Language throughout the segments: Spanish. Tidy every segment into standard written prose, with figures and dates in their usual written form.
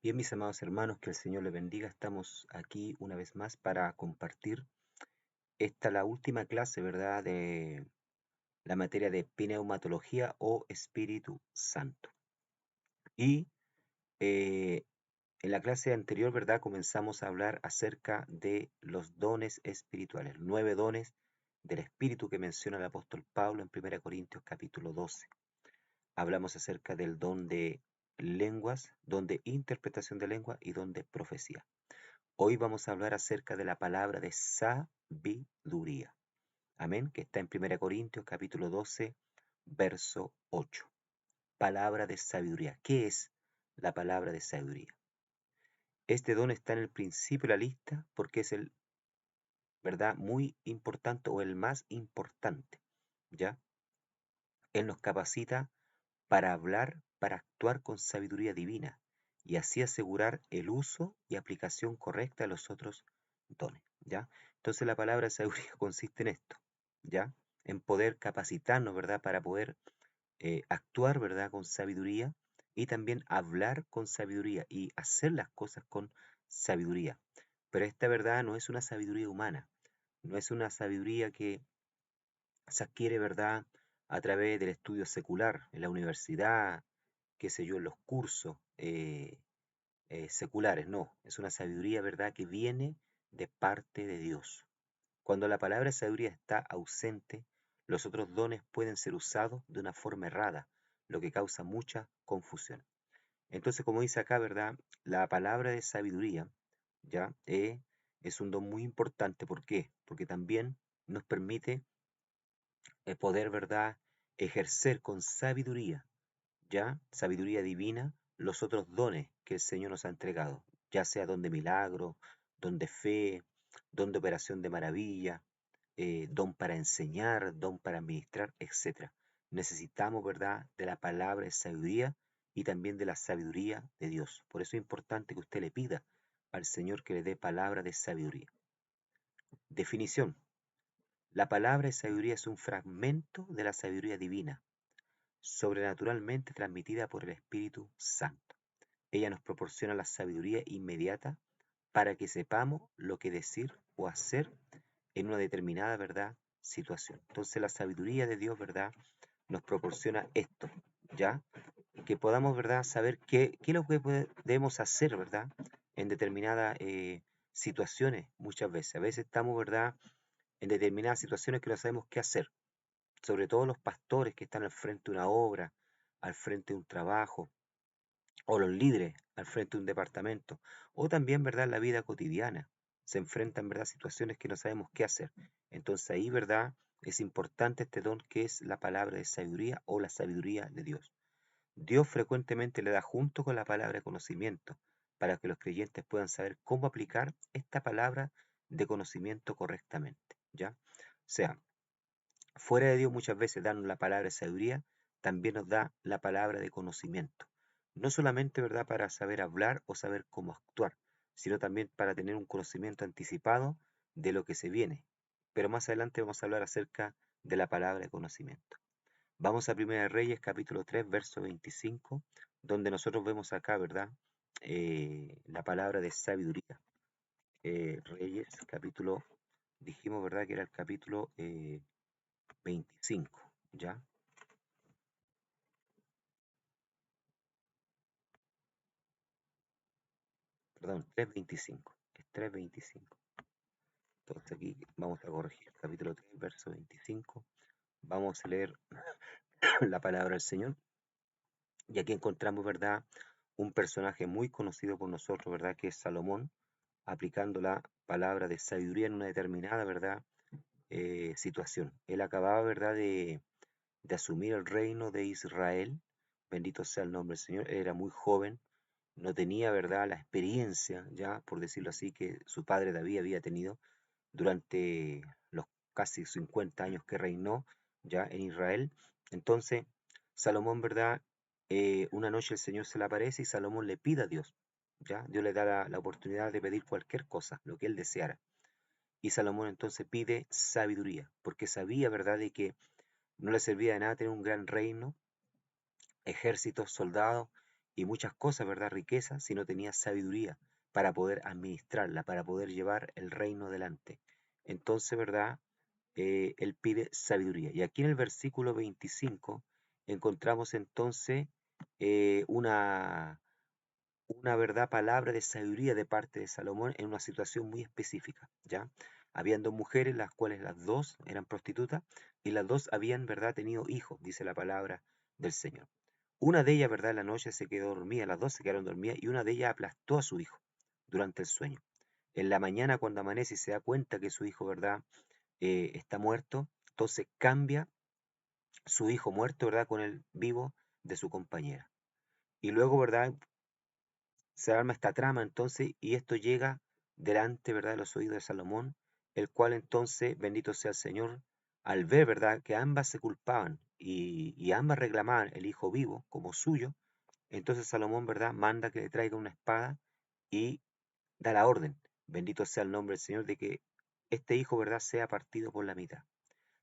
Bien, mis amados hermanos, que el Señor les bendiga. Estamos aquí una vez más para compartir la última clase, ¿verdad?, de la materia de pneumatología o Espíritu Santo. Y eh, en la clase anterior, ¿verdad?, comenzamos a hablar acerca de los dones espirituales, 9 dones del Espíritu que menciona el apóstol Pablo en 1 Corintios capítulo 12. Hablamos acerca del don de lenguas, don de interpretación de lengua y don de profecía. Hoy vamos a hablar acerca de la palabra de sabiduría. Amén, que está en 1 Corintios capítulo 12, verso 8. Palabra de sabiduría. ¿Qué es la palabra de sabiduría? Este don está en el principio de la lista porque es el, ¿verdad?, muy importante o el más importante, ¿ya? Él nos capacita para hablar, para actuar con sabiduría divina y así asegurar el uso y aplicación correcta de los otros dones, ¿ya? Entonces la palabra sabiduría consiste en esto, ¿ya? En poder capacitarnos, ¿verdad? Para poder actuar, ¿verdad? Con sabiduría y también hablar con sabiduría y hacer las cosas con sabiduría. Pero esta verdad no es una sabiduría humana, no es una sabiduría que se adquiere, ¿verdad?, a través del estudio secular, en la universidad, qué sé yo, en los cursos seculares, no, es una sabiduría, ¿verdad?, que viene de parte de Dios. Cuando la palabra sabiduría está ausente, los otros dones pueden ser usados de una forma errada, lo que causa mucha confusión. Entonces, como dice acá, ¿verdad?, la palabra de sabiduría, ¿ya? Es un don muy importante. ¿Por qué? Porque también nos permite poder, ¿verdad?, ejercer con sabiduría, ¿ya? Sabiduría divina, los otros dones que el Señor nos ha entregado, ya sea don de milagro, don de fe, don de operación de maravilla, don para enseñar, don para administrar, etc. Necesitamos, ¿verdad?, de la palabra de sabiduría y también de la sabiduría de Dios. Por eso es importante que usted le pida al Señor que le dé palabra de sabiduría. Definición. La palabra de sabiduría es un fragmento de la sabiduría divina, sobrenaturalmente transmitida por el Espíritu Santo. Ella nos proporciona la sabiduría inmediata para que sepamos lo que decir o hacer en una determinada, ¿verdad?, situación. Entonces la sabiduría de Dios, ¿verdad?, nos proporciona esto, ¿ya? Que podamos, ¿verdad?, saber qué es lo que debemos hacer, ¿verdad?, en determinadas situaciones muchas veces. A veces estamos, ¿verdad?, en determinadas situaciones que no sabemos qué hacer. Sobre todo los pastores que están al frente de una obra, al frente de un trabajo, o los líderes al frente de un departamento, o también, ¿verdad?, en la vida cotidiana. Se enfrentan, ¿verdad?, situaciones que no sabemos qué hacer. Entonces ahí, ¿verdad?, es importante este don que es la palabra de sabiduría o la sabiduría de Dios. Dios frecuentemente le da junto con la palabra de conocimiento para que los creyentes puedan saber cómo aplicar esta palabra de conocimiento correctamente, ¿ya? O sea, fuera de Dios muchas veces darnos la palabra de sabiduría, también nos da la palabra de conocimiento. No solamente, ¿verdad?, para saber hablar o saber cómo actuar, sino también para tener un conocimiento anticipado de lo que se viene. Pero más adelante vamos a hablar acerca de la palabra de conocimiento. Vamos a 1 Reyes capítulo 3, verso 25, donde nosotros vemos acá, ¿verdad?, la palabra de sabiduría. Reyes capítulo, dijimos, ¿verdad?, que era el capítulo 25, ¿ya? Perdón, 3:25, es 3:25. Entonces aquí vamos a corregir, capítulo 3, verso 25. Vamos a leer la palabra del Señor. Y aquí encontramos, ¿verdad?, un personaje muy conocido por nosotros, ¿verdad?, que es Salomón, aplicando la palabra de sabiduría en una determinada, ¿verdad?, situación. Él acababa, ¿verdad?, de asumir el reino de Israel. Bendito sea el nombre del Señor. Él era muy joven, no tenía, ¿verdad?, la experiencia, ya por decirlo así, que su padre David había tenido durante los casi 50 años que reinó ya en Israel. Entonces, Salomón, ¿verdad? Una noche el Señor se le aparece y Salomón le pide a Dios, ¿ya? Dios le da la oportunidad de pedir cualquier cosa, lo que él deseara. Y Salomón entonces pide sabiduría, porque sabía, ¿verdad?, de que no le servía de nada tener un gran reino, ejércitos, soldados, y muchas cosas, ¿verdad? Riquezas, si no tenía sabiduría para poder administrarla, para poder llevar el reino adelante. Entonces, ¿verdad? Él pide sabiduría. Y aquí en el versículo 25 encontramos entonces una verdad palabra de sabiduría de parte de Salomón en una situación muy específica, ¿ya? Habían dos mujeres, las cuales las dos eran prostitutas, y las dos habían, ¿verdad?, tenido hijos, dice la palabra del Señor. Una de ellas, ¿verdad?, en la noche se quedó dormida, las dos se quedaron dormidas, y una de ellas aplastó a su hijo durante el sueño. En la mañana, cuando amanece y se da cuenta que su hijo, ¿verdad?, está muerto, entonces cambia su hijo muerto, ¿verdad?, con el vivo de su compañera. Y luego, ¿verdad?, se arma esta trama entonces y esto llega delante, ¿verdad?, de los oídos de Salomón, el cual entonces, bendito sea el Señor, al ver, ¿verdad?, que ambas se culpaban y ambas reclamaban el hijo vivo como suyo, entonces Salomón, ¿verdad?, manda que le traiga una espada y da la orden, bendito sea el nombre del Señor, de que este hijo, ¿verdad?, sea partido por la mitad.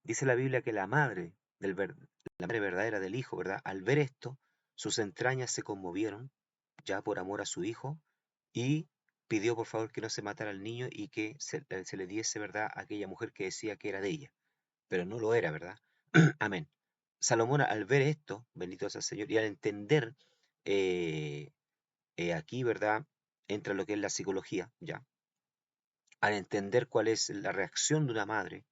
Dice la Biblia que la madre verdadera del hijo, ¿verdad?, al ver esto, sus entrañas se conmovieron, ya por amor a su hijo, y pidió por favor que no se matara al niño y que se le diese, ¿verdad?, a aquella mujer que decía que era de ella, pero no lo era, ¿verdad? Amén. Salomón al ver esto, bendito sea el Señor, y al entender eh, aquí, ¿verdad?, entra lo que es la psicología, ya, al entender cuál es la reacción de una madre,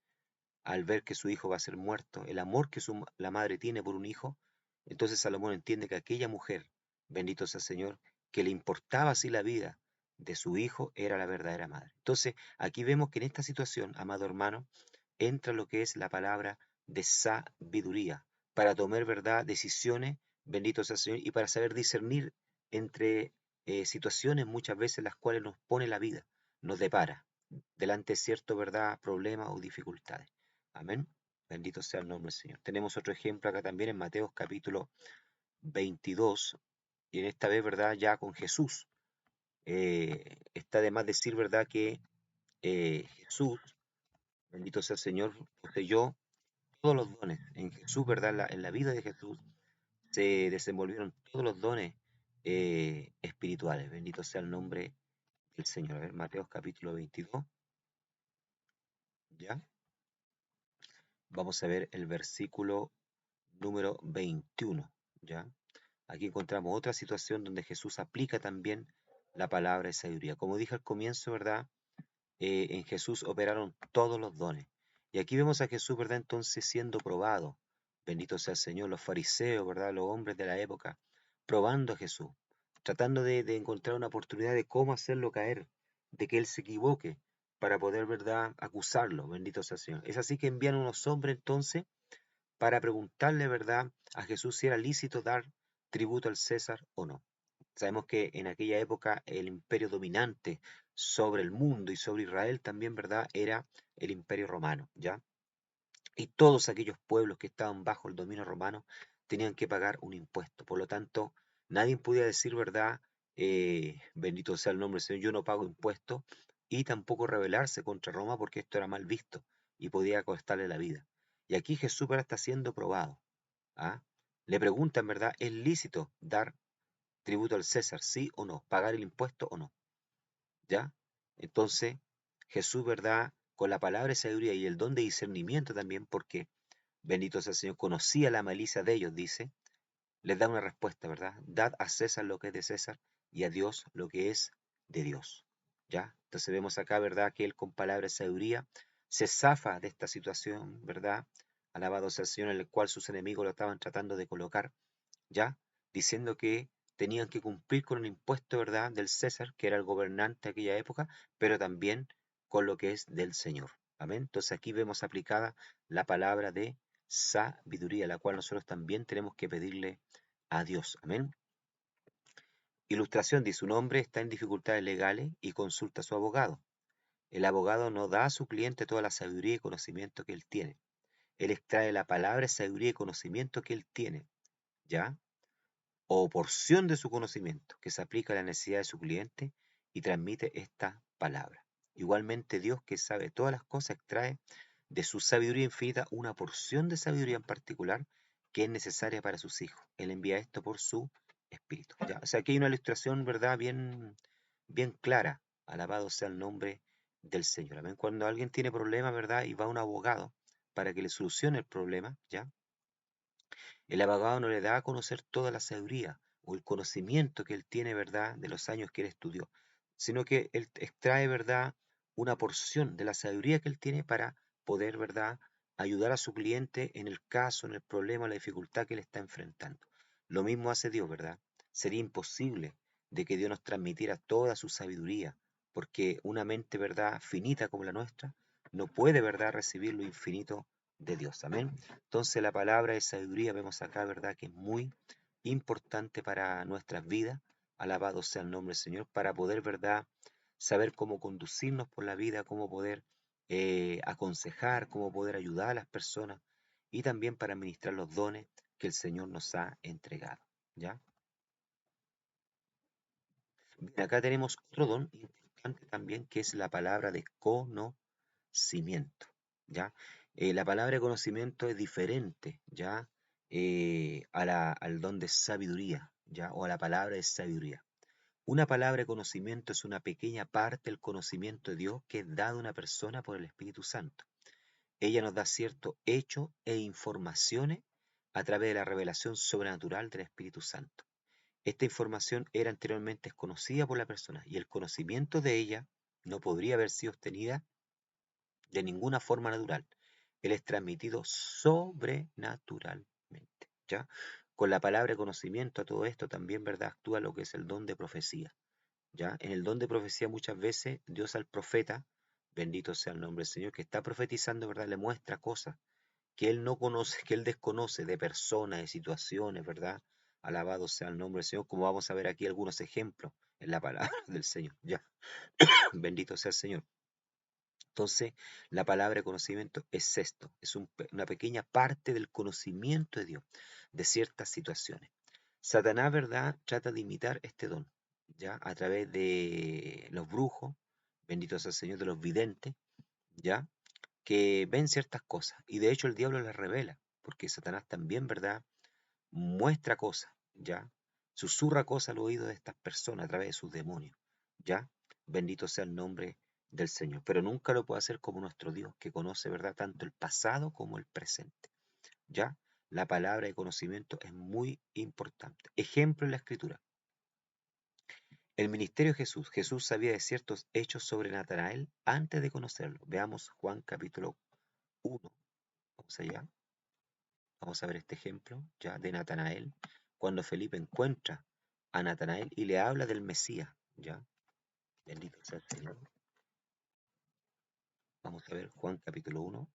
al ver que su hijo va a ser muerto, el amor que la madre tiene por un hijo, entonces Salomón entiende que aquella mujer, bendito sea el Señor, que le importaba así la vida de su hijo, era la verdadera madre. Entonces, aquí vemos que en esta situación, amado hermano, entra lo que es la palabra de sabiduría, para tomar, ¿verdad?, decisiones, bendito sea el Señor, y para saber discernir entre situaciones muchas veces las cuales nos pone la vida, nos depara, delante de cierto, ¿verdad?, problemas o dificultades. Amén. Bendito sea el nombre del Señor. Tenemos otro ejemplo acá también en Mateo capítulo 22, y en esta vez, ¿verdad?, ya con Jesús. Está de más decir, ¿verdad?, que Jesús, bendito sea el Señor, poseyó todos los dones. En Jesús, ¿verdad?, en la vida de Jesús se desenvolvieron todos los dones espirituales. Bendito sea el nombre del Señor. A ver, Mateo capítulo 22, ¿ya? Vamos a ver el versículo número 21, ¿ya? Aquí encontramos otra situación donde Jesús aplica también la palabra de sabiduría. Como dije al comienzo, ¿verdad? En Jesús operaron todos los dones. Y aquí vemos a Jesús, ¿verdad? Entonces siendo probado. Bendito sea el Señor, los fariseos, ¿verdad? Los hombres de la época, probando a Jesús, tratando de encontrar una oportunidad de cómo hacerlo caer, de que Él se equivoque, para poder, ¿verdad?, acusarlo. Bendito sea el Señor. Es así que envían unos hombres entonces para preguntarle, ¿verdad?, a Jesús si era lícito dar tributo al César o no. Sabemos que en aquella época el imperio dominante sobre el mundo y sobre Israel también, ¿verdad?, era el imperio romano, ¿ya? Y todos aquellos pueblos que estaban bajo el dominio romano tenían que pagar un impuesto. Por lo tanto, nadie podía decir, ¿verdad?, bendito sea el nombre del Señor, yo no pago impuestos, y tampoco rebelarse contra Roma porque esto era mal visto y podía costarle la vida. Y aquí Jesús ahora está siendo probado. ¿Ah? Le preguntan, ¿verdad? ¿Es lícito dar tributo al César, sí o no? ¿Pagar el impuesto o no? ¿Ya? Entonces, Jesús, ¿verdad?, con la palabra de sabiduría y el don de discernimiento también, porque bendito sea el Señor, conocía la malicia de ellos, dice, les da una respuesta, ¿verdad? Dad a César lo que es de César y a Dios lo que es de Dios. ¿Ya? Entonces vemos acá, ¿verdad?, que él con palabra de sabiduría se zafa de esta situación, ¿verdad? Alabado sea el Señor, en el cual sus enemigos lo estaban tratando de colocar, ¿ya? Diciendo que tenían que cumplir con el impuesto, ¿verdad?, del César, que era el gobernante de aquella época, pero también con lo que es del Señor. Amén. Entonces aquí vemos aplicada la palabra de sabiduría, la cual nosotros también tenemos que pedirle a Dios. Amén. Ilustración dice, un hombre está en dificultades legales y consulta a su abogado. El abogado no da a su cliente toda la sabiduría y conocimiento que él tiene. Él extrae la palabra de sabiduría y conocimiento que él tiene, ¿ya?, o porción de su conocimiento que se aplica a la necesidad de su cliente y transmite esta palabra. Igualmente Dios, que sabe todas las cosas, extrae de su sabiduría infinita una porción de sabiduría en particular que es necesaria para sus hijos. Él envía esto por su espíritu, ¿ya? O sea, aquí hay una ilustración, ¿verdad? Bien clara. Alabado sea el nombre del Señor. Amén. Cuando alguien tiene problemas, ¿verdad? Y va a un abogado para que le solucione el problema, ¿ya? El abogado no le da a conocer toda la sabiduría o el conocimiento que él tiene, ¿verdad? De los años que él estudió, sino que él extrae, ¿verdad? Una porción de la sabiduría que él tiene para poder, ¿verdad? Ayudar a su cliente en el caso, en el problema, la dificultad que él está enfrentando. Lo mismo hace Dios, ¿verdad? Sería imposible de que Dios nos transmitiera toda su sabiduría, porque una mente, ¿verdad? Finita como la nuestra, no puede, ¿verdad? Recibir lo infinito de Dios. Amén. Entonces la palabra de sabiduría vemos acá, ¿verdad? Que es muy importante para nuestras vidas. Alabado sea el nombre del Señor, para poder, ¿verdad? Saber cómo conducirnos por la vida, cómo poder aconsejar, cómo poder ayudar a las personas y también para administrar los dones que el Señor nos ha entregado. ¿Ya? Bien, acá tenemos otro don importante también que es la palabra de conocimiento. ¿Ya? La palabra de conocimiento es diferente, ¿ya? Al don de sabiduría, ¿ya? O a la palabra de sabiduría. Una palabra de conocimiento es una pequeña parte del conocimiento de Dios que es dado a una persona por el Espíritu Santo. Ella nos da ciertos hechos e informaciones a través de la revelación sobrenatural del Espíritu Santo. Esta información era anteriormente desconocida por la persona y el conocimiento de ella no podría haber sido obtenida de ninguna forma natural. Él es transmitido sobrenaturalmente, ¿ya? Con la palabra conocimiento a todo esto también, ¿verdad? Actúa lo que es el don de profecía, ¿ya? En el don de profecía muchas veces Dios al profeta, bendito sea el nombre del Señor, que está profetizando, ¿verdad? Le muestra cosas que él no conoce, que él desconoce de personas, de situaciones, ¿verdad? Alabado sea el nombre del Señor, como vamos a ver aquí algunos ejemplos en la palabra del Señor, ¿ya? Bendito sea el Señor. Entonces, la palabra conocimiento es esto, es una pequeña parte del conocimiento de Dios, de ciertas situaciones. Satanás, ¿verdad?, trata de imitar este don, ¿ya? A través de los brujos, bendito sea el Señor, de los videntes, ¿ya? Que ven ciertas cosas. Y de hecho el diablo las revela, porque Satanás también, ¿verdad?, muestra cosas, ¿ya? Susurra cosas al oído de estas personas a través de sus demonios, ¿ya? Bendito sea el nombre del Señor. Pero nunca lo puede hacer como nuestro Dios, que conoce, ¿verdad?, tanto el pasado como el presente, ¿ya? La palabra de conocimiento es muy importante. Ejemplo en la Escritura. El ministerio de Jesús. Jesús sabía de ciertos hechos sobre Natanael antes de conocerlo. Veamos Juan capítulo 1. Vamos allá. Vamos a ver este ejemplo ya de Natanael, cuando Felipe encuentra a Natanael y le habla del Mesías, ¿ya? Bendito sea el Señor. Vamos a ver Juan capítulo 1,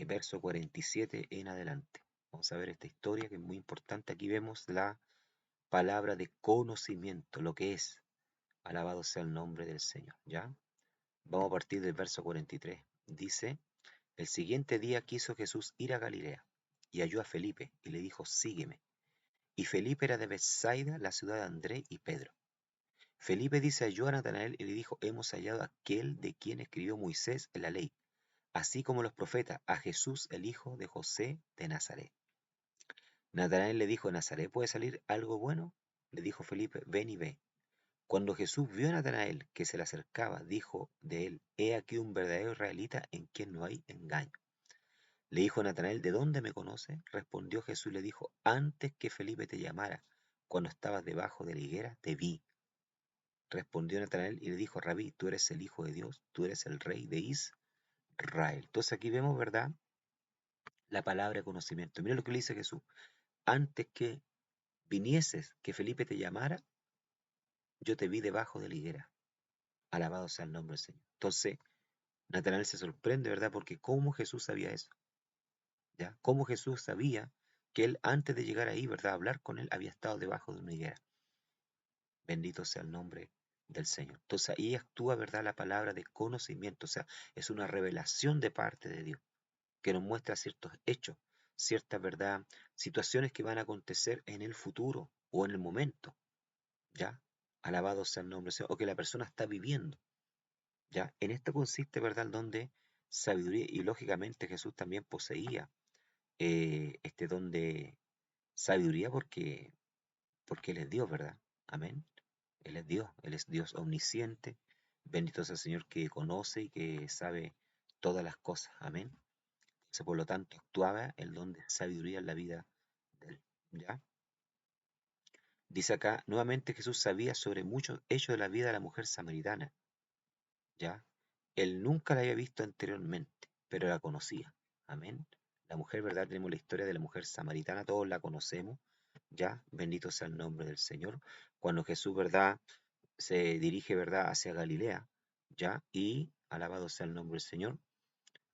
verso 47 en adelante. Vamos a ver esta historia que es muy importante. Aquí vemos la palabra de conocimiento, lo que es. Alabado sea el nombre del Señor, ¿ya? Vamos a partir del verso 43. Dice, el siguiente día quiso Jesús ir a Galilea y halló a Felipe y le dijo, sígueme. Y Felipe era de Bethsaida, la ciudad de Andrés y Pedro. Felipe dice halló a Natanael y le dijo, hemos hallado a aquel de quien escribió Moisés en la ley, así como los profetas, a Jesús el hijo de José de Nazaret. Natanael le dijo, ¿de Nazaret puede salir algo bueno? Le dijo Felipe, ven y ve. Cuando Jesús vio a Natanael que se le acercaba, dijo de él, he aquí un verdadero israelita en quien no hay engaño. Le dijo Natanael, ¿de dónde me conoce? Respondió Jesús y le dijo, antes que Felipe te llamara, cuando estabas debajo de la higuera, te vi. Respondió Natanael y le dijo, Rabí, tú eres el Hijo de Dios, tú eres el Rey de Israel. Entonces aquí vemos, ¿verdad?, la palabra de conocimiento. Mira lo que le dice Jesús. Antes que vinieses, que Felipe te llamara, yo te vi debajo de la higuera. Alabado sea el nombre del Señor. Entonces, Natanael se sorprende, ¿verdad? Porque ¿cómo Jesús sabía eso? ¿Ya? ¿Cómo Jesús sabía que él, antes de llegar ahí, ¿verdad?, a hablar con él, había estado debajo de una higuera? Bendito sea el nombre del Señor. Entonces ahí actúa, ¿verdad?, la palabra de conocimiento, o sea, es una revelación de parte de Dios que nos muestra ciertos hechos, ciertas, ¿verdad?, situaciones que van a acontecer en el futuro o en el momento, ¿ya? Alabado sea el nombre del Señor, o que la persona está viviendo, ¿ya? En esto consiste, ¿verdad?, el don de sabiduría y lógicamente Jesús también poseía este don de sabiduría porque porque Él es Dios, ¿verdad? Amén. Él es Dios omnisciente. Bendito sea el Señor que conoce y que sabe todas las cosas. Amén. Entonces, por lo tanto, actuaba el don de sabiduría en la vida de él. ¿Ya? Dice acá, nuevamente Jesús sabía sobre muchos hechos de la vida de la mujer samaritana. ¿Ya? Él nunca la había visto anteriormente, pero la conocía. Amén. La mujer, ¿verdad? Tenemos la historia de la mujer samaritana, todos la conocemos. ¿Ya? Bendito sea el nombre del Señor. Cuando Jesús, ¿verdad? Se dirige, ¿verdad?, hacia Galilea, ¿ya? Y, alabado sea el nombre del Señor,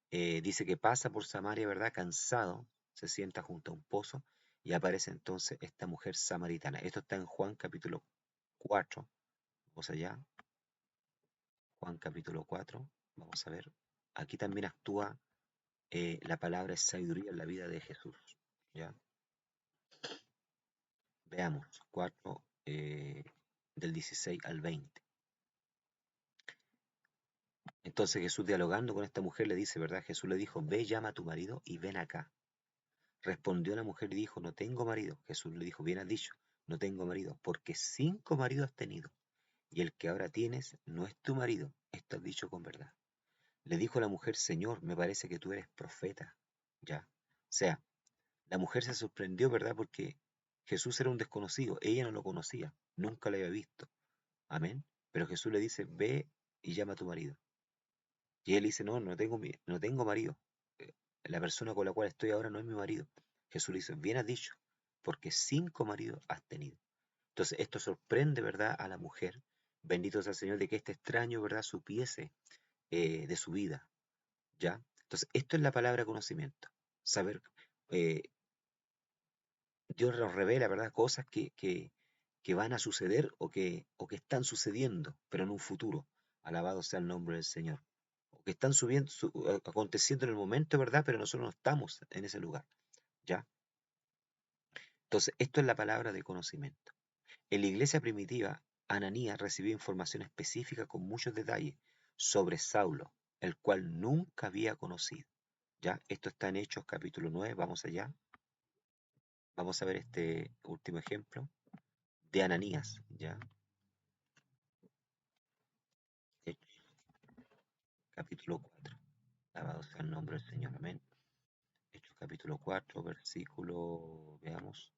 dice que pasa por Samaria, ¿verdad?, cansado, se sienta junto a un pozo y aparece entonces esta mujer samaritana. Esto está en Juan capítulo 4, vamos allá, Juan capítulo 4, vamos a ver. Aquí también actúa la palabra sabiduría en la vida de Jesús, ¿ya? Veamos, 4, del 16 al 20. Entonces Jesús dialogando con esta mujer le dice, ¿verdad? Jesús le dijo, ve, llama a tu marido y ven acá. Respondió la mujer y dijo, no tengo marido. Jesús le dijo, bien has dicho, no tengo marido, porque 5 maridos has tenido, y el que ahora tienes no es tu marido. Esto has dicho con verdad. Le dijo la mujer, Señor, me parece que tú eres profeta. Ya. O sea, la mujer se sorprendió, ¿verdad? Porque Jesús era un desconocido, ella no lo conocía, nunca lo había visto. Amén. Pero Jesús le dice, ve y llama a tu marido. Y él dice, no, no tengo marido. Eh, La persona con la cual estoy ahora no es mi marido. Jesús le dice, bien has dicho, porque 5 maridos has tenido. Entonces esto sorprende, ¿verdad?, a la mujer. Bendito sea el Señor de que este extraño, ¿verdad?, supiese de su vida, ¿ya? Entonces esto es la palabra conocimiento. Saber, eh, Dios nos revela, ¿verdad?, cosas que van a suceder o que están sucediendo, pero en un futuro. Alabado sea el nombre del Señor. O que están aconteciendo en el momento, ¿verdad? Pero nosotros no estamos en ese lugar, ¿ya? Entonces, esto es la palabra de conocimiento. En la iglesia primitiva, Ananías recibió información específica con muchos detalles sobre Saulo, el cual nunca había conocido, ¿ya? Esto está en Hechos capítulo 9, vamos allá. Vamos a ver este último ejemplo de Ananías, ¿ya? Hechos capítulo 4. Alabado sea el nombre del Señor, amén. Hechos capítulo 4, versículo, veamos,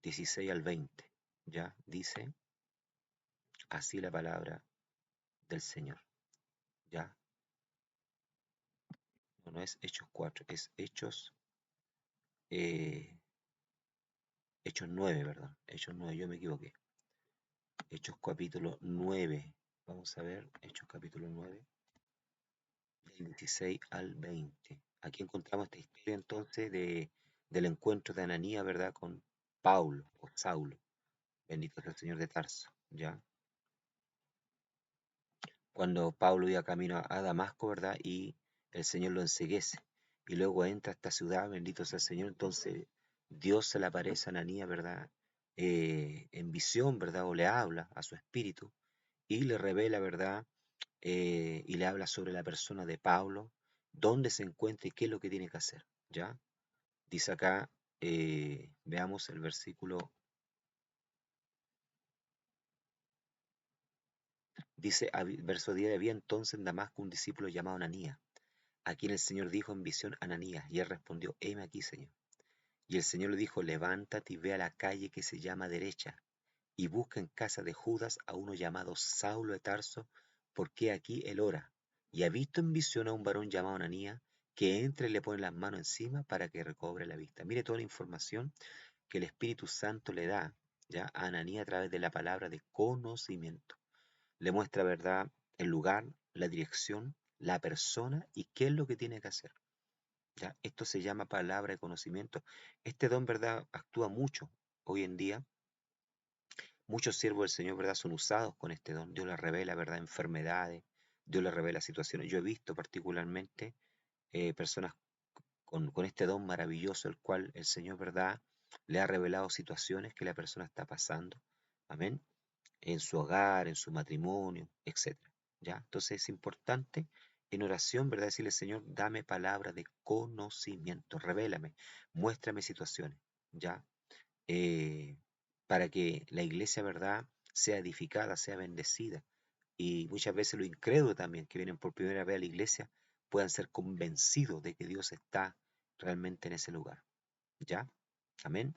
16 al 20. Ya dice así la palabra del Señor. Ya, no, no es Hechos 4, es eh, Hechos 9, perdón. Hechos 9, yo me equivoqué. Hechos capítulo 9. Vamos a ver, Hechos capítulo 9, del 16 al 20. Aquí encontramos esta historia entonces del encuentro de Ananías, ¿verdad?, con Paulo o Saulo. Bendito sea el Señor de Tarso, ¿ya? Cuando Pablo iba camino a Damasco, ¿verdad? Y el Señor lo enceguece. Y luego entra a esta ciudad, bendito sea el Señor. Entonces Dios se le aparece a Ananías, ¿verdad? En visión, ¿verdad? O le habla a su espíritu y le revela, ¿verdad? Y le habla sobre la persona de Pablo, dónde se encuentra y qué es lo que tiene que hacer, ¿ya? Dice acá, veamos el versículo, dice, verso 10, había entonces en Damasco un discípulo llamado Ananías, a quien el Señor dijo en visión, Ananías, y él respondió, heme aquí, Señor. Y el Señor le dijo, levántate y ve a la calle que se llama derecha, y busca en casa de Judas a uno llamado Saulo de Tarso, porque aquí él ora, y ha visto en visión a un varón llamado Ananías, que entra y le pone las manos encima para que recobre la vista. Mire toda la información que el Espíritu Santo le da, ya, a Ananías a través de la palabra de conocimiento. Le muestra, ¿verdad?, el lugar, la dirección, la persona y qué es lo que tiene que hacer. ¿Ya? Esto se llama palabra de conocimiento. Este don, ¿verdad?, actúa mucho hoy en día. Muchos siervos del Señor, ¿verdad?, son usados con este don. Dios les revela, ¿verdad?, enfermedades. Dios les revela situaciones. Yo he visto particularmente personas con este don maravilloso, el cual el Señor, ¿verdad?, le ha revelado situaciones que la persona está pasando. Amén. En su hogar, en su matrimonio, etcétera. ¿Ya? Entonces es importante en oración, ¿verdad? Decirle, Señor, dame palabra de conocimiento, revélame, muéstrame situaciones, ¿ya? Eh, para que la iglesia, ¿verdad?, sea edificada, sea bendecida. Y muchas veces los incrédulos también, que vienen por primera vez a la iglesia, puedan ser convencidos de que Dios está realmente en ese lugar. ¿Ya? Amén.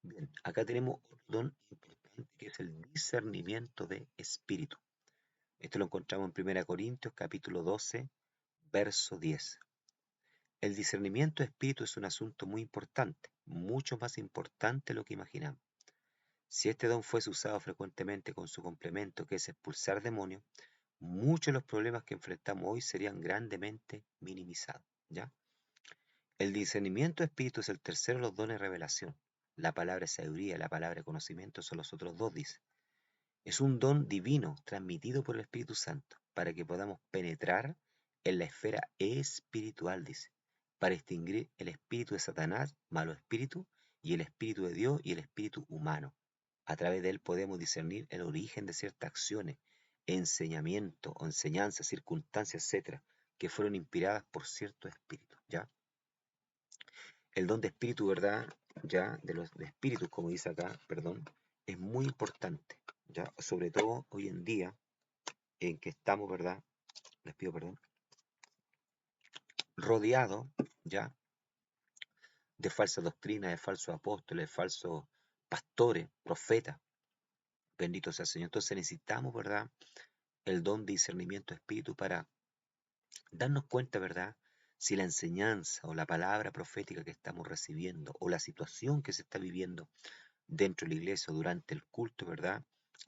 Bien, acá tenemos otro don importante que es el discernimiento de espíritu. Esto lo encontramos en 1 capítulo 12, verso 10. El discernimiento de espíritu es un asunto muy importante, mucho más importante de lo que imaginamos. Si este don fuese usado frecuentemente con su complemento, que es expulsar demonios, muchos de los problemas que enfrentamos hoy serían grandemente minimizados. ¿Ya? El discernimiento de espíritu es el tercero de los dones de revelación. La palabra sabiduría y la palabra conocimiento son los otros dos, dice. Es un don divino transmitido por el Espíritu Santo para que podamos penetrar en la esfera espiritual, dice, para distinguir el espíritu de Satanás, malo espíritu, y el espíritu de Dios y el espíritu humano. A través de él podemos discernir el origen de ciertas acciones, enseñamiento o enseñanzas, circunstancias, etcétera, que fueron inspiradas por cierto espíritu, ¿ya? El don de espíritu, ¿verdad? Ya, de los de espíritus, como dice acá, perdón, es muy importante, ¿ya? Sobre todo hoy en día, en que estamos, ¿verdad? Les pido perdón, rodeados, ¿ya? De falsas doctrinas, de falsos apóstoles, de falsos pastores, profetas. Bendito sea el Señor. Entonces necesitamos, ¿verdad? El don de discernimiento de espíritu para darnos cuenta, ¿verdad? Si la enseñanza o la palabra profética que estamos recibiendo o la situación que se está viviendo dentro de la iglesia o durante el culto, ¿verdad?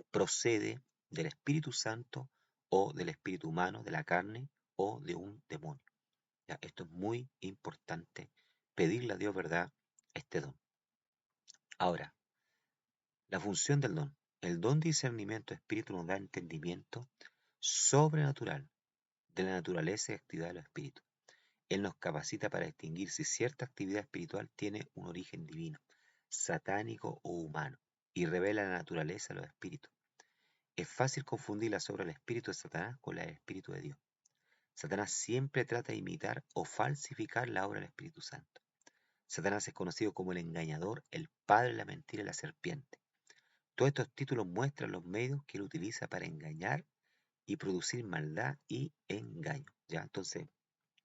Procede del Espíritu Santo o del espíritu humano, de la carne o de un demonio. ¿Ya? Esto es muy importante, pedirle a Dios, ¿verdad?, este don. Ahora, la función del don. El don de discernimiento de espíritu nos da entendimiento sobrenatural de la naturaleza y actividad de los espíritus. Él nos capacita para distinguir si cierta actividad espiritual tiene un origen divino, satánico o humano, y revela la naturaleza de los espíritus. Es fácil confundir la obra del espíritu de Satanás con la del espíritu de Dios. Satanás siempre trata de imitar o falsificar la obra del Espíritu Santo. Satanás es conocido como el engañador, el padre de la mentira y la serpiente. Todos estos títulos muestran los medios que él utiliza para engañar y producir maldad y engaño. ¿Ya? Entonces,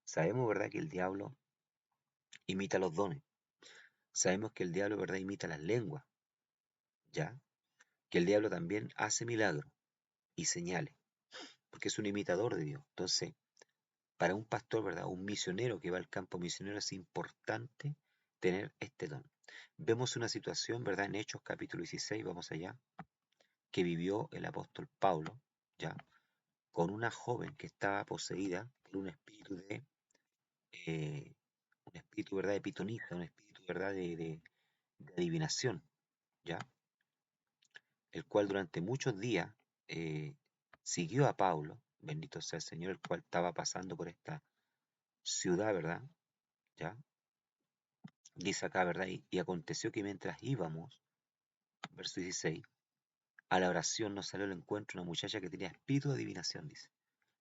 sabemos, ¿verdad?, que el diablo imita los dones. Sabemos que el diablo, ¿verdad?, imita las lenguas. ¿Ya? Que el diablo también hace milagros y señales, porque es un imitador de Dios. Entonces, para un pastor, ¿verdad?, un misionero que va al campo misionero es importante tener este don. Vemos una situación, ¿verdad?, en Hechos capítulo 16, vamos allá, que vivió el apóstol Pablo, ¿ya?, con una joven que estaba poseída por eh, un espíritu, ¿verdad?, de pitonisa, un espíritu, ¿verdad?, de adivinación, ¿ya?, el cual durante muchos días eh, siguió a Pablo, bendito sea el Señor, el cual estaba pasando por esta ciudad, ¿verdad?, ¿ya? Dice acá, ¿verdad? Y aconteció que mientras íbamos, verso 16, a la oración nos salió al encuentro una muchacha que tenía espíritu de adivinación, dice,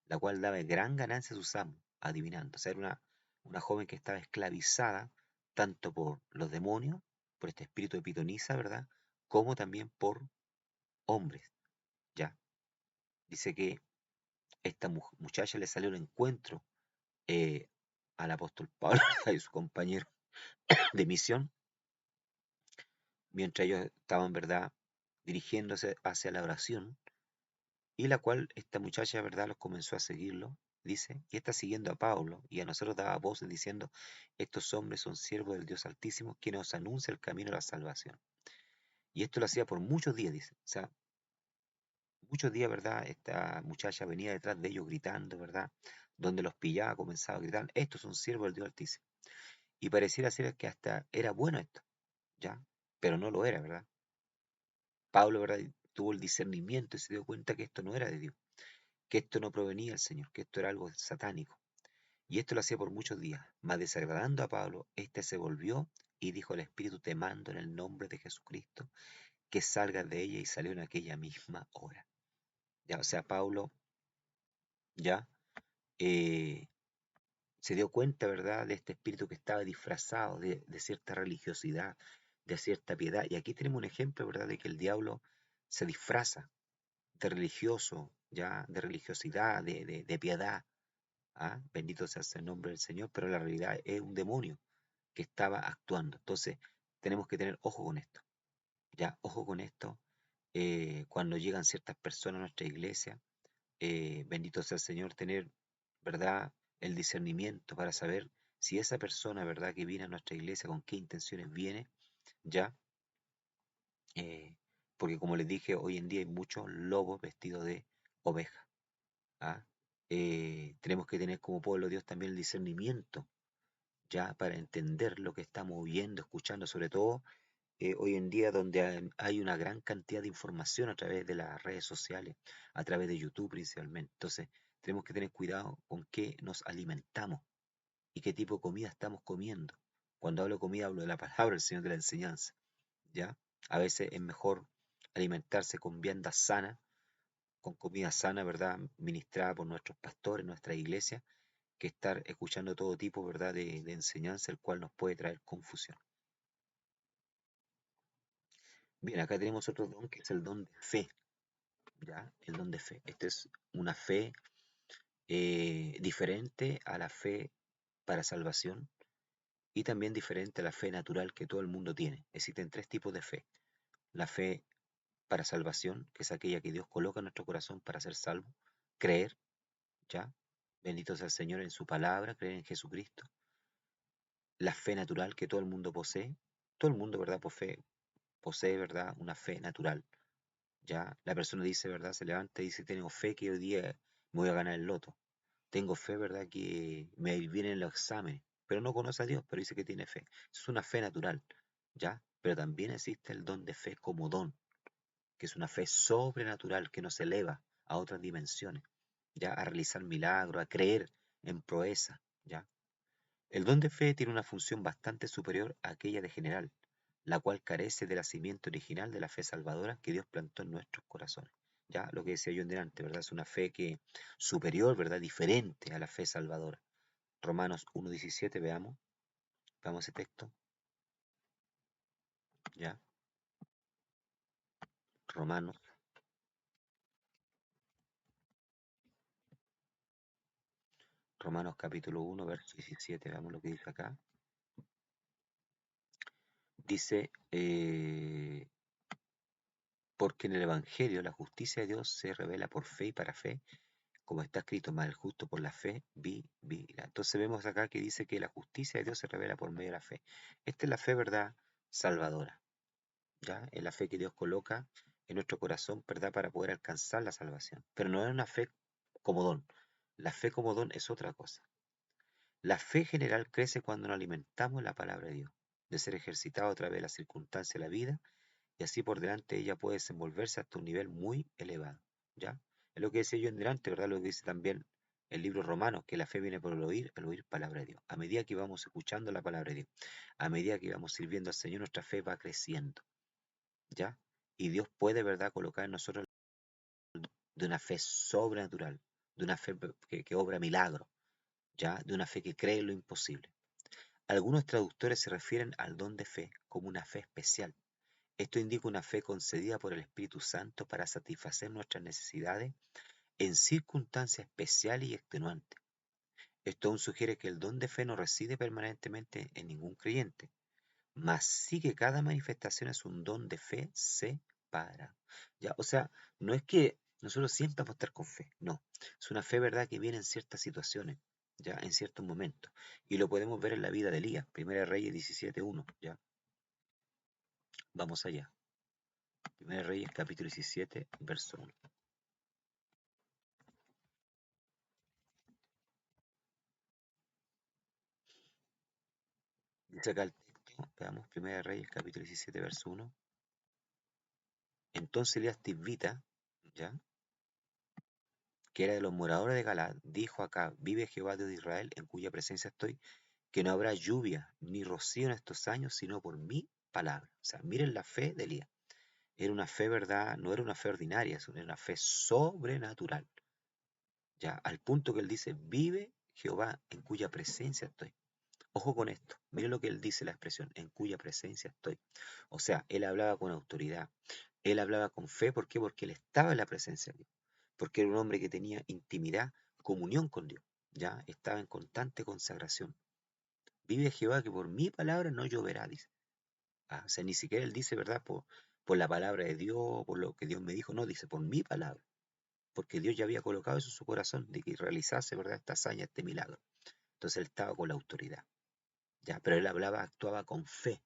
la cual daba gran ganancia a sus amos, adivinando. O sea, era una joven que estaba esclavizada tanto por los demonios, por este espíritu de pitonisa, ¿verdad? Como también por hombres, ¿ya? Dice que esta muchacha le salió al encuentro eh, al apóstol Pablo y su compañero de misión, mientras ellos estaban, ¿verdad?, dirigiéndose hacia la oración, y la cual esta muchacha, ¿verdad?, los comenzó a seguirlo, dice, y está siguiendo a Pablo, y a nosotros daba voces diciendo, estos hombres son siervos del Dios Altísimo, que nos anuncia el camino a la salvación. Y esto lo hacía por muchos días, dice, o sea, muchos días, ¿verdad?, esta muchacha venía detrás de ellos gritando, ¿verdad?, donde los pillaba comenzaba a gritar, estos son siervos del Dios Altísimo. Y pareciera ser que hasta era bueno esto, ¿ya? Pero no lo era, ¿verdad? Pablo, ¿verdad?, tuvo el discernimiento y se dio cuenta que esto no era de Dios, que esto no provenía del Señor, que esto era algo satánico. Y esto lo hacía por muchos días. Mas desagradando a Pablo, éste se volvió y dijo al Espíritu, te mando en el nombre de Jesucristo, que salgas de ella, y salió en aquella misma hora. Ya, o sea, Pablo ya eh, se dio cuenta, ¿verdad?, de este espíritu que estaba disfrazado de cierta religiosidad, de cierta piedad. Y aquí tenemos un ejemplo, ¿verdad?, de que el diablo se disfraza de religioso, ya, de religiosidad, de piedad. ¿Ah? Bendito sea el nombre del Señor, pero la realidad es un demonio que estaba actuando. Entonces, tenemos que tener ojo con esto, ya, ojo con esto. Cuando llegan ciertas personas a nuestra iglesia, bendito sea el Señor, tener, ¿verdad?, el discernimiento para saber si esa persona, ¿verdad?, que viene a nuestra iglesia, con qué intenciones viene, ya, eh, porque como les dije, hoy en día hay muchos lobos vestidos de oveja. ¿Ah? Tenemos que tener como pueblo de Dios también el discernimiento, ya, para entender lo que estamos viendo, escuchando, sobre todo hoy en día donde hay una gran cantidad de información a través de las redes sociales, a través de YouTube principalmente. Entonces, tenemos que tener cuidado con qué nos alimentamos y qué tipo de comida estamos comiendo. Cuando hablo de comida, hablo de la palabra del Señor, de la enseñanza, ¿ya? A veces es mejor alimentarse con viandas sanas, con comida sana, ¿verdad?, ministrada por nuestros pastores, nuestra iglesia, que estar escuchando todo tipo, ¿verdad?, de enseñanza, el cual nos puede traer confusión. Bien, acá tenemos otro don que es el don de fe, ¿ya? El don de fe. Esta es una fe diferente a la fe para salvación y también diferente a la fe natural que todo el mundo tiene. Existen tres tipos de fe. La fe para salvación, que es aquella que Dios coloca en nuestro corazón para ser salvo, creer, ¿ya? Bendito sea el Señor en su palabra, creer en Jesucristo. La fe natural que todo el mundo posee. Todo el mundo, ¿verdad? Posee, ¿verdad?, una fe natural. Ya la persona dice, ¿verdad? Se levanta y dice, tengo fe que hoy día me voy a ganar el loto. Tengo fe, ¿verdad?, que me vienen los exámenes. Pero no conoce a Dios, pero dice que tiene fe. Es una fe natural, ¿ya? Pero también existe el don de fe como don, que es una fe sobrenatural que nos eleva a otras dimensiones, ¿ya? A realizar milagros, a creer en proeza, ¿ya? El don de fe tiene una función bastante superior a aquella de general, la cual carece de la simiente original de la fe salvadora que Dios plantó en nuestros corazones. Ya lo que decía yo en delante, ¿verdad? Es una fe que superior, ¿verdad? Diferente a la fe salvadora. Romanos 1:17, veamos ese texto, ¿ya? Romanos, Romanos capítulo 1, verso 17, veamos lo que dice acá. Dice, porque en el Evangelio la justicia de Dios se revela por fe y para fe, como está escrito, más el justo por la fe vivirá. Entonces vemos acá que dice que la justicia de Dios se revela por medio de la fe. Esta es la fe, ¿verdad?, salvadora, ¿ya? Es la fe que Dios coloca en nuestro corazón, ¿verdad?, para poder alcanzar la salvación. Pero no es una fe como don. La fe como don es otra cosa. La fe general crece cuando nos alimentamos la palabra de Dios, de ser ejercitado a través de las circunstancias de la vida, y así por delante ella puede desenvolverse hasta un nivel muy elevado, ¿ya? Es lo que decía yo en delante, ¿verdad? Lo que dice también el libro Romanos, que la fe viene por el oír palabra de Dios. A medida que vamos escuchando la palabra de Dios, a medida que vamos sirviendo al Señor, nuestra fe va creciendo, ¿ya? Y Dios puede, ¿verdad?, colocar en nosotros de una fe sobrenatural, de una fe que obra milagros, ¿ya? De una fe que cree en lo imposible. Algunos traductores se refieren al don de fe como una fe especial. Esto indica una fe concedida por el Espíritu Santo para satisfacer nuestras necesidades en circunstancias especiales y extenuantes. Esto aún sugiere que el don de fe no reside permanentemente en ningún creyente, mas sí que cada manifestación es un don de fe separado. ¿Ya? O sea, no es que nosotros siempre vamos a estar con fe, no. Es una fe, ¿verdad?, que viene en ciertas situaciones, ya, en ciertos momentos. Y lo podemos ver en la vida de Elías, Primera Reyes 17:1, ¿ya? Vamos allá. Primera Reyes capítulo 17, verso 1. Dice acá el texto, veamos, Primera Reyes capítulo 17, verso 1. Entonces Elías Tisbita, ¿ya?, que era de los moradores de Galaad, dijo acá, vive Jehová Dios de Israel, en cuya presencia estoy, que no habrá lluvia ni rocío en estos años, sino por mi palabra. O sea, miren la fe de Elías. Era una fe, ¿verdad? No era una fe ordinaria, era una fe sobrenatural. Ya, al punto que él dice, vive Jehová, en cuya presencia estoy. Ojo con esto, mire lo que él dice, la expresión, en cuya presencia estoy. O sea, él hablaba con autoridad, él hablaba con fe, ¿por qué? Porque él estaba en la presencia de Dios, porque era un hombre que tenía intimidad, comunión con Dios, ya estaba en constante consagración. Vive Jehová que por mi palabra no lloverá, dice. Ah, o sea, ni siquiera él dice, ¿verdad? Por la palabra de Dios, por lo que Dios me dijo, no, dice por mi palabra, porque Dios ya había colocado eso en su corazón, de que realizase, ¿verdad? Esta hazaña, este milagro. Entonces él estaba con la autoridad, ya, pero él hablaba, actuaba con fe,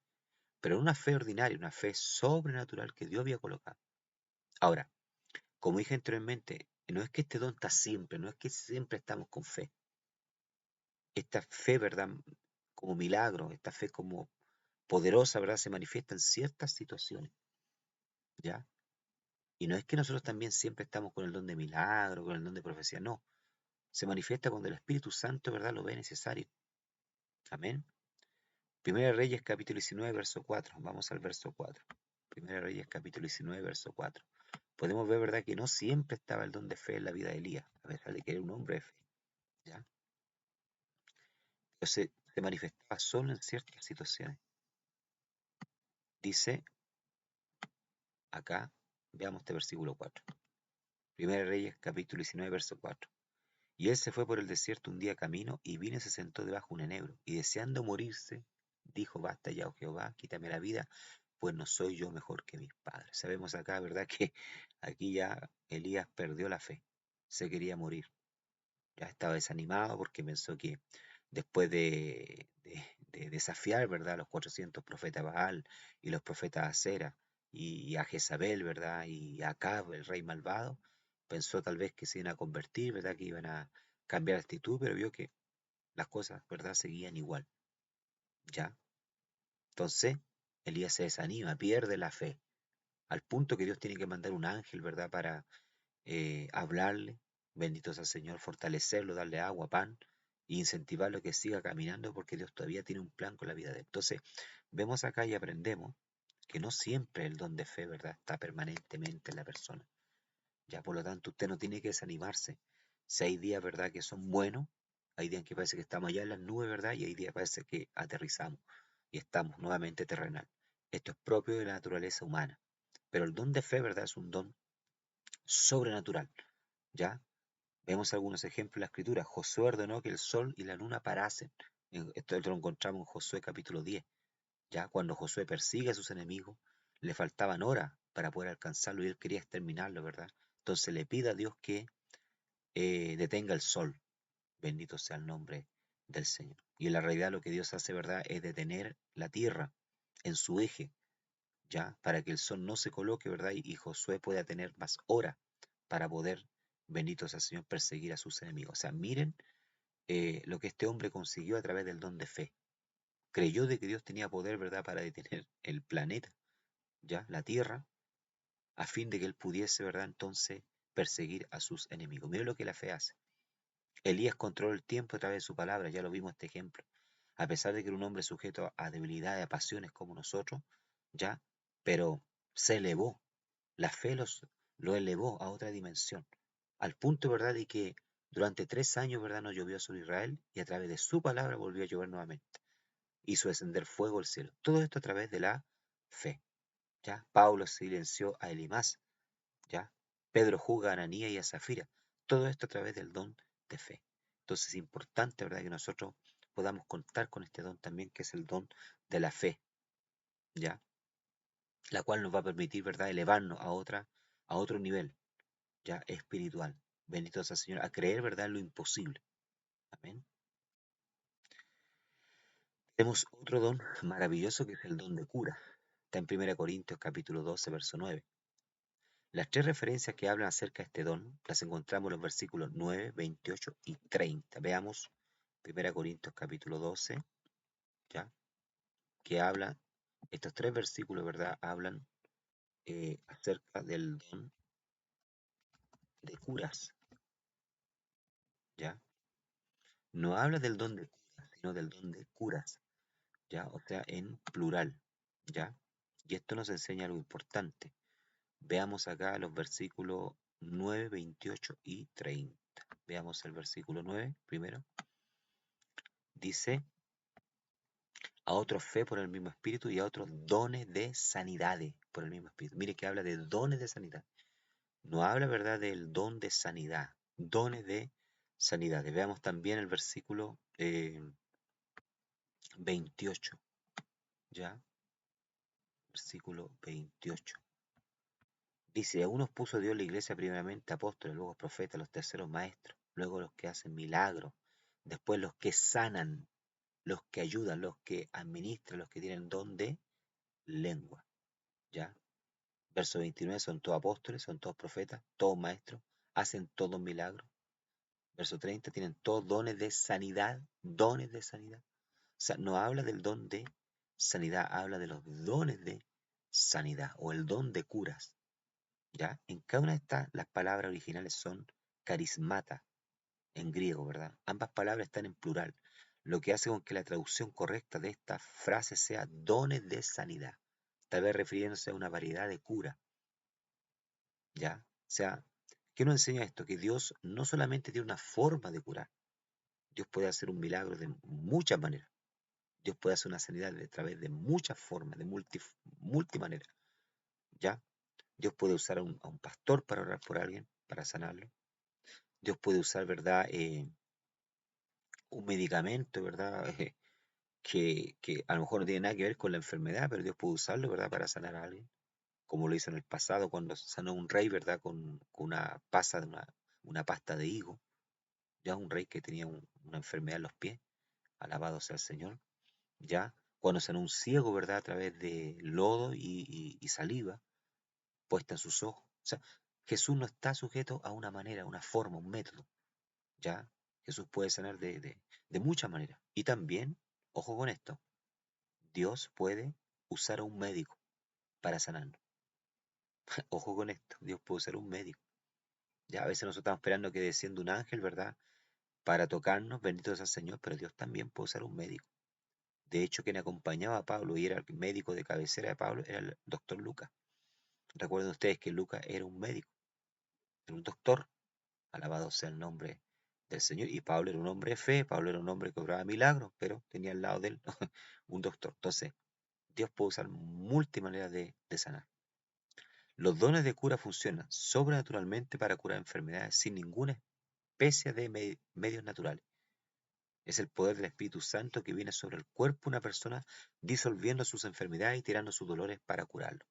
pero no una fe ordinaria, una fe sobrenatural que Dios había colocado. Ahora, como dije anteriormente, no es que este don está siempre, no es que siempre estamos con fe. Esta fe, ¿verdad? Como milagro, esta fe como poderosa, ¿verdad? Se manifiesta en ciertas situaciones, ¿ya? Y no es que nosotros también siempre estamos con el don de milagro, con el don de profecía, no. Se manifiesta cuando el Espíritu Santo, ¿verdad? Lo ve necesario. Amén. Primera de Reyes, capítulo 19, verso 4. Vamos al verso 4. Primera de Reyes, capítulo 19, verso 4. Podemos ver, ¿verdad?, que no siempre estaba el don de fe en la vida de Elías, a pesar de que era un hombre de fe, ¿ya? Pero se manifestaba solo en ciertas situaciones. Dice acá, veamos este versículo 4. Primera de Reyes, capítulo 19, verso 4. Y él se fue por el desierto un día camino, y vino y se sentó debajo de un enebro, y deseando morirse, dijo, basta ya, oh Jehová, quítame la vida, pues no soy yo mejor que mis padres. Sabemos acá, ¿verdad?, que aquí ya Elías perdió la fe, se quería morir, ya estaba desanimado porque pensó que después de desafiar, ¿verdad?, a los 400 profetas Baal y los profetas Acera y a Jezabel, ¿verdad?, y a Acab, el rey malvado, pensó tal vez que se iban a convertir, ¿verdad?, que iban a cambiar de actitud, pero vio que las cosas, ¿verdad?, seguían igual, ¿ya? Entonces, Elías se desanima, pierde la fe, al punto que Dios tiene que mandar un ángel, ¿verdad?, para hablarle, bendito sea el Señor, fortalecerlo, darle agua, pan, e incentivarlo a que siga caminando porque Dios todavía tiene un plan con la vida de él. Entonces, vemos acá y aprendemos que no siempre el don de fe, ¿verdad?, está permanentemente en la persona. Ya, por lo tanto, usted no tiene que desanimarse. Si hay días, ¿verdad?, que son buenos, hay días que parece que estamos allá en las nubes, ¿verdad?, y hay días que parece que aterrizamos y estamos nuevamente terrenal. Esto es propio de la naturaleza humana. Pero el don de fe, ¿verdad?, es un don sobrenatural. ¿Ya? Vemos algunos ejemplos en la escritura. Josué ordenó que el sol y la luna parasen. Esto lo encontramos en Josué capítulo 10. ¿Ya? Cuando Josué persigue a sus enemigos, le faltaban horas para poder alcanzarlo y él quería exterminarlo, ¿verdad? Entonces le pide a Dios que detenga el sol. Bendito sea el nombre del Señor. Y en la realidad lo que Dios hace, ¿verdad?, es detener la tierra en su eje, ¿ya? Para que el sol no se coloque, ¿verdad? Y Josué pueda tener más horas para poder, bendito sea el Señor, perseguir a sus enemigos. O sea, miren lo que este hombre consiguió a través del don de fe. Creyó de que Dios tenía poder, ¿verdad?, para detener el planeta, ¿ya? La tierra, a fin de que él pudiese, ¿verdad?, entonces perseguir a sus enemigos. Miren lo que la fe hace. Elías controló el tiempo a través de su palabra, ya lo vimos este ejemplo. A pesar de que era un hombre sujeto a debilidades, a pasiones como nosotros, ¿ya? Pero se elevó. La fe lo elevó a otra dimensión, al punto, ¿verdad?, de que durante 3 años, ¿verdad?, no llovió sobre Israel y a través de su palabra volvió a llover nuevamente. Hizo descender fuego del cielo. Todo esto a través de la fe. ¿Ya? Pablo silenció a Elimás. ¿Ya? Pedro juzga a Ananías y a Zafira. Todo esto a través del don de fe. Entonces es importante, ¿verdad?, que nosotros podamos contar con este don también, que es el don de la fe. ¿Ya? La cual nos va a permitir, ¿verdad?, elevarnos a otro nivel, ya espiritual. Bendito sea el Señor, a creer, ¿verdad?, en lo imposible. Amén. Tenemos otro don maravilloso que es el don de cura. Está en 1 Corintios capítulo 12, verso 9. Las tres referencias que hablan acerca de este don las encontramos en los versículos 9, 28 y 30. Veamos 1 Corintios capítulo 12, ¿ya? Que habla, estos tres versículos, ¿verdad?, hablan acerca del don de curas, ¿ya? No habla del don de curas, sino del don de curas, ¿ya? O sea, en plural, ¿ya? Y esto nos enseña algo importante. Veamos acá los versículos 9, 28 y 30. Veamos el versículo 9 primero. Dice, a otros fe por el mismo espíritu y a otros dones de sanidades por el mismo espíritu. Mire que habla de dones de sanidad. No habla, ¿verdad?, del don de sanidad. Dones de sanidad. Veamos también el versículo 28. ¿Ya? Versículo 28. Dice, a unos puso Dios la iglesia primeramente apóstoles, luego profetas, los terceros maestros, luego los que hacen milagros, después los que sanan, los que ayudan, los que administran, los que tienen don de lengua. ¿Ya? Verso 29, son todos apóstoles, son todos profetas, todos maestros, hacen todos milagros. Verso 30, tienen todos dones de sanidad, dones de sanidad. O sea, no habla del don de sanidad, habla de los dones de sanidad o el don de curas. ¿Ya? En cada una de estas, las palabras originales son carismata en griego, ¿verdad? Ambas palabras están en plural, lo que hace con que la traducción correcta de esta frase sea dones de sanidad, tal vez refiriéndose a una variedad de cura, ¿ya? O sea, ¿qué nos enseña esto? Que Dios no solamente tiene una forma de curar, Dios puede hacer un milagro de muchas maneras, Dios puede hacer una sanidad a través de muchas formas, de multimaneras, ¿ya? Dios puede usar a un pastor para orar por alguien, para sanarlo. Dios puede usar, ¿verdad? Un medicamento, ¿verdad? Que a lo mejor no tiene nada que ver con la enfermedad, pero Dios puede usarlo, ¿verdad? Para sanar a alguien, como lo hizo en el pasado cuando sanó a un rey, ¿verdad? Con una pasta de higo, ya un rey que tenía una enfermedad en los pies, alabado sea el Señor, ya. Cuando sanó a un ciego, ¿verdad? A través de lodo y saliva puesta en sus ojos. O sea, Jesús no está sujeto a una manera, una forma, un método. ¿Ya? Jesús puede sanar de muchas maneras. Y también, ojo con esto, Dios puede usar a un médico para sanarnos. Ojo con esto, Dios puede usar a un médico. Ya a veces nosotros estamos esperando que descienda un ángel, ¿verdad? Para tocarnos, bendito sea el Señor, pero Dios también puede usar un médico. De hecho, quien acompañaba a Pablo y era el médico de cabecera de Pablo era el doctor Lucas. Recuerden ustedes que Lucas era un médico, era un doctor. Alabado sea el nombre del Señor. Y Pablo era un hombre de fe, Pablo era un hombre que obraba milagros, pero tenía al lado de él un doctor. Entonces, Dios puede usar multimaneras de sanar. Los dones de cura funcionan sobrenaturalmente para curar enfermedades sin ninguna especie de medios naturales. Es el poder del Espíritu Santo que viene sobre el cuerpo de una persona, disolviendo sus enfermedades y tirando sus dolores para curarlo.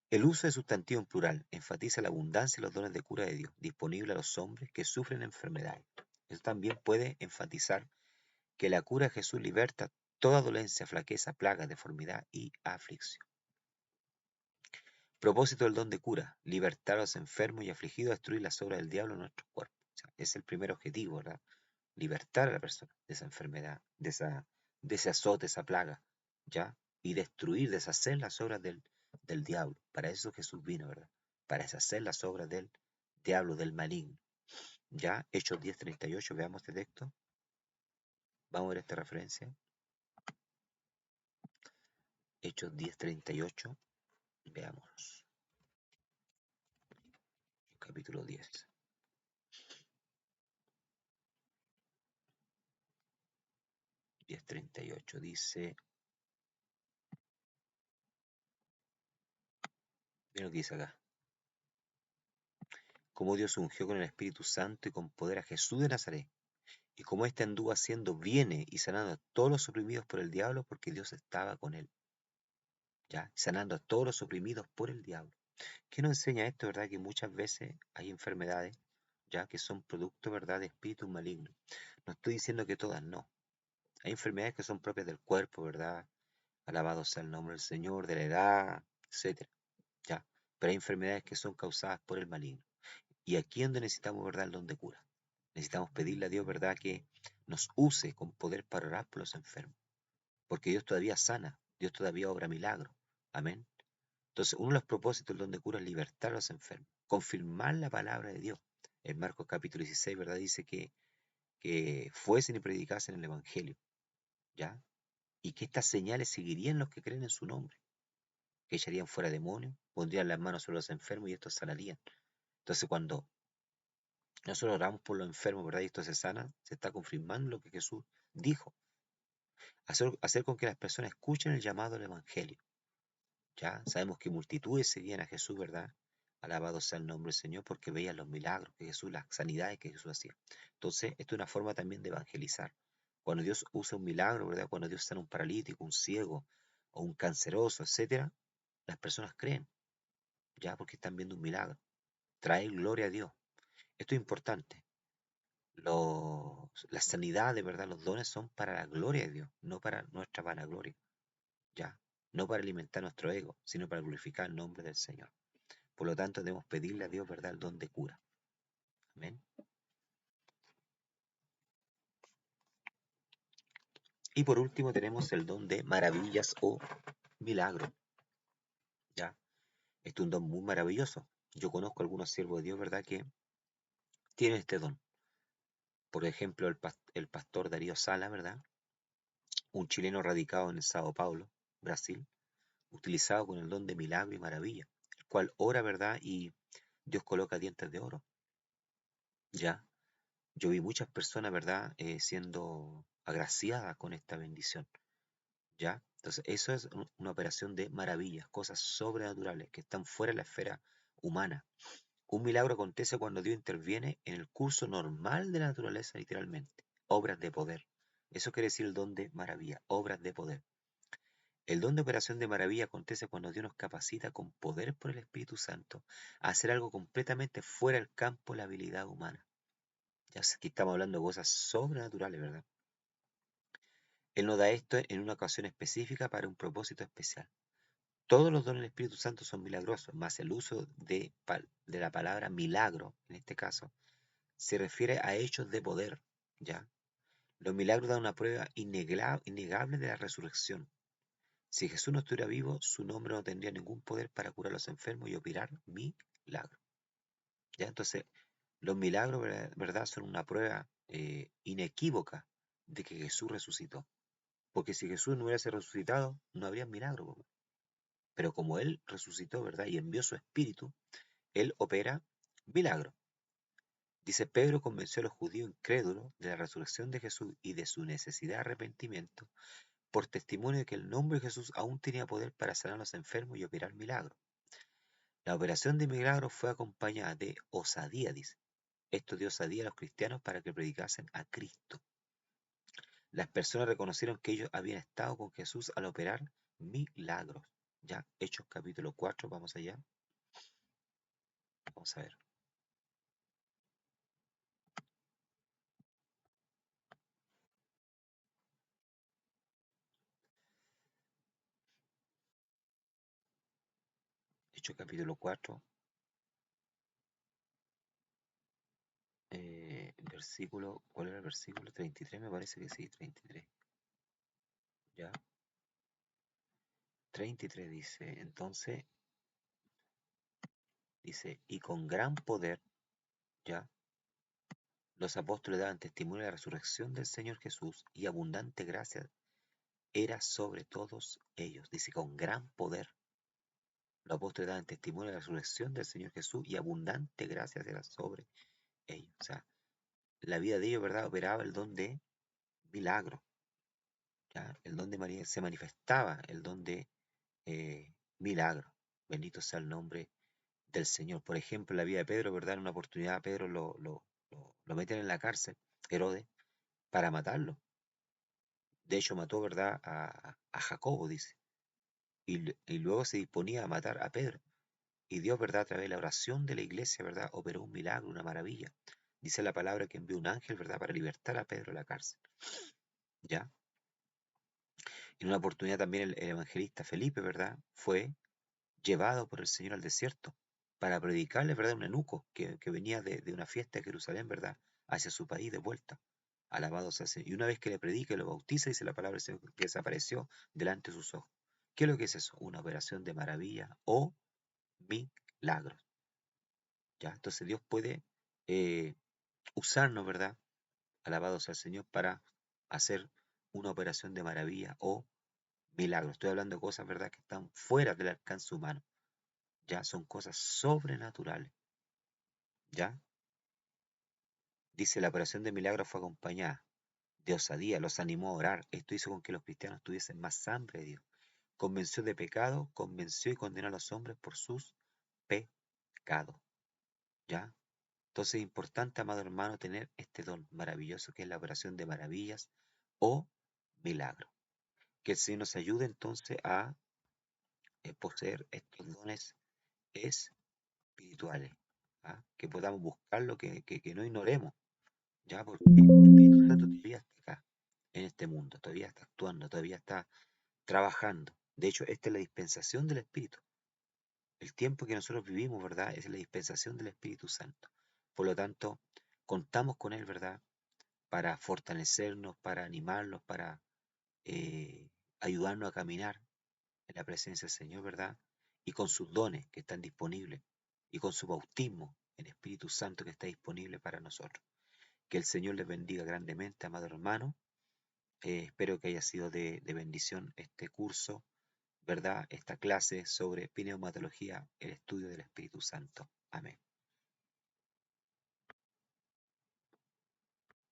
El uso de sustantivo en plural enfatiza la abundancia y los dones de cura de Dios, disponibles a los hombres que sufren enfermedades. Esto también puede enfatizar que la cura de Jesús liberta toda dolencia, flaqueza, plaga, deformidad y aflicción. Propósito del don de cura: libertar a los enfermos y afligidos, destruir las obras del diablo en nuestros cuerpos. O sea, es el primer objetivo, ¿verdad? Libertar a la persona de esa enfermedad, de ese azote, esa plaga, ¿ya? Y destruir, deshacer las obras del diablo. Para eso Jesús vino, ¿verdad? Para deshacer las obras del diablo, del maligno. ¿Ya? Hechos 10:38, veamos este texto. Vamos a ver esta referencia. Hechos 10:38, veamos. Capítulo 10. 10:38 dice, mira lo que dice acá. Como Dios ungió con el Espíritu Santo y con poder a Jesús de Nazaret, y como éste anduvo haciendo bienes y sanando a todos los oprimidos por el diablo, porque Dios estaba con él, ¿ya? Sanando a todos los oprimidos por el diablo. ¿Qué nos enseña esto, verdad? Que muchas veces hay enfermedades, ya que son producto, ¿verdad?, de espíritus malignos. No estoy diciendo que todas no. Hay enfermedades que son propias del cuerpo, ¿verdad? Alabado sea el nombre del Señor, de la edad, etcétera, ¿ya? Pero hay enfermedades que son causadas por el maligno. Y aquí es donde necesitamos, ¿verdad?, el don de cura. Necesitamos pedirle a Dios, ¿verdad?, que nos use con poder para orar por los enfermos. Porque Dios todavía sana, Dios todavía obra milagros. Amén. Entonces, uno de los propósitos del don de cura es libertar a los enfermos, confirmar la palabra de Dios. En Marcos capítulo 16, ¿verdad?, dice que fuesen y predicasen el Evangelio, ¿ya? Y que estas señales seguirían los que creen en su nombre, que echarían fuera demonios, pondrían las manos sobre los enfermos y estos sanarían. Entonces, cuando Nosotros oramos por los enfermos, ¿verdad? Y esto se sana, se está confirmando lo que Jesús dijo. Hacer con que las personas escuchen el llamado al Evangelio. Ya sabemos que multitudes seguían a Jesús, ¿verdad? Alabado sea el nombre del Señor, porque veían los milagros que Jesús, las sanidades que Jesús hacía. Entonces, esto es una forma también de evangelizar. Cuando Dios usa un milagro, ¿verdad? Cuando Dios sana a un paralítico, un ciego o un canceroso, etcétera, las personas creen, ya porque están viendo un milagro. Trae gloria a Dios. Esto es importante. Las sanidades, ¿verdad? Los dones son para la gloria de Dios, no para nuestra vanagloria, ya. No para alimentar nuestro ego, sino para glorificar el nombre del Señor. Por lo tanto, debemos pedirle a Dios, ¿verdad?, el don de cura. Amén. Y por último tenemos el don de maravillas o milagro. ¿Ya? Este es un don muy maravilloso. Yo conozco algunos siervos de Dios, ¿verdad?, que tienen este don. Por ejemplo, el pastor Darío Sala, ¿verdad?, un chileno radicado en Sao Paulo, Brasil, utilizado con el don de milagro y maravilla, el cual ora, ¿verdad?, y Dios coloca dientes de oro. ¿Ya? Yo vi muchas personas, ¿verdad?, siendo agraciadas con esta bendición. ¿Ya? Entonces, eso es una operación de maravillas, cosas sobrenaturales que están fuera de la esfera humana. Un milagro acontece cuando Dios interviene en el curso normal de la naturaleza, literalmente. Obras de poder. Eso quiere decir el don de maravilla, obras de poder. El don de operación de maravilla acontece cuando Dios nos capacita con poder por el Espíritu Santo a hacer algo completamente fuera del campo de la habilidad humana. Ya sé que estamos hablando de cosas sobrenaturales, ¿verdad? Él nos da esto en una ocasión específica para un propósito especial. Todos los dones del Espíritu Santo son milagrosos, más el uso de la palabra milagro, en este caso, se refiere a hechos de poder, ¿ya? Los milagros dan una prueba innegable de la resurrección. Si Jesús no estuviera vivo, su nombre no tendría ningún poder para curar a los enfermos y operar milagros, ¿ya? Entonces, los milagros, ¿verdad?, son una prueba inequívoca de que Jesús resucitó. Porque si Jesús no hubiese resucitado, no habría milagro, po. Pero como Él resucitó, ¿verdad?, y envió su Espíritu, Él opera milagros. Dice, Pedro convenció a los judíos incrédulos de la resurrección de Jesús y de su necesidad de arrepentimiento por testimonio de que el nombre de Jesús aún tenía poder para sanar a los enfermos y operar milagros. La operación de milagros fue acompañada de osadía, dice. Esto dio osadía a los cristianos para que predicasen a Cristo. Las personas reconocieron que ellos habían estado con Jesús al operar milagros. Ya, Hechos capítulo 4, vamos allá. Vamos a ver. Hechos capítulo 4, versículo, ¿cuál era el versículo? 33, me parece que sí, 33. Ya, 33 dice, entonces, dice, y con gran poder, ya, los apóstoles daban testimonio de la resurrección del Señor Jesús y abundante gracia era sobre todos ellos. Dice, con gran poder. Los apóstoles daban testimonio de la resurrección del Señor Jesús y abundante gracia era sobre ellos. O sea, la vida de ellos, ¿verdad?, operaba el don de milagro. ¿Ya? El don de María se manifestaba, el don de milagro. Bendito sea el nombre del Señor. Por ejemplo, en la vida de Pedro, ¿verdad? En una oportunidad Pedro lo meten en la cárcel, Herodes, para matarlo. De hecho, mató, ¿verdad?, a Jacobo, dice. Y luego se disponía a matar a Pedro. Y Dios, ¿verdad?, a través de la oración de la iglesia, ¿verdad?, operó un milagro, una maravilla. Dice la palabra que envió un ángel, ¿verdad?, para libertar a Pedro de la cárcel. ¿Ya? En una oportunidad también el evangelista Felipe, ¿verdad?, fue llevado por el Señor al desierto para predicarle, ¿verdad?, a un eunuco que venía de una fiesta de Jerusalén, ¿verdad?, hacia su país de vuelta. Alabado sea el Señor. Y una vez que le predica y lo bautiza, dice la palabra del Señor que desapareció delante de sus ojos. ¿Qué es lo que es eso? Una operación de maravilla o milagros. ¿Ya? Entonces Dios puede eh, usarnos, ¿verdad? Alabado sea el Señor para hacer una operación de maravilla o milagros. Estoy hablando de cosas, ¿verdad?, que están fuera del alcance humano. Ya son cosas sobrenaturales. ¿Ya? Dice, la operación de milagro fue acompañada de osadía, los animó a orar. Esto hizo con que los cristianos tuviesen más hambre de Dios. Convenció de pecado, convenció y condenó a los hombres por sus pecados. ¿Ya? Entonces es importante, amado hermano, tener este don maravilloso que es la operación de maravillas o milagro. Que el Señor nos ayude entonces a poseer estos dones espirituales. ¿Ah? Que podamos buscarlo, que no ignoremos, ¿ya? Porque el Espíritu Santo todavía está acá, en este mundo, todavía está actuando, todavía está trabajando. De hecho, esta es la dispensación del Espíritu. El tiempo que nosotros vivimos, ¿verdad? Es la dispensación del Espíritu Santo. Por lo tanto, contamos con Él, ¿verdad? Para fortalecernos, para animarnos, para eh, ayudarnos a caminar en la presencia del Señor, ¿verdad? Y con sus dones que están disponibles y con su bautismo, el Espíritu Santo que está disponible para nosotros. Que el Señor les bendiga grandemente, amado hermano. Espero que haya sido de bendición este curso, ¿verdad? Esta clase sobre pneumatología, el estudio del Espíritu Santo. Amén.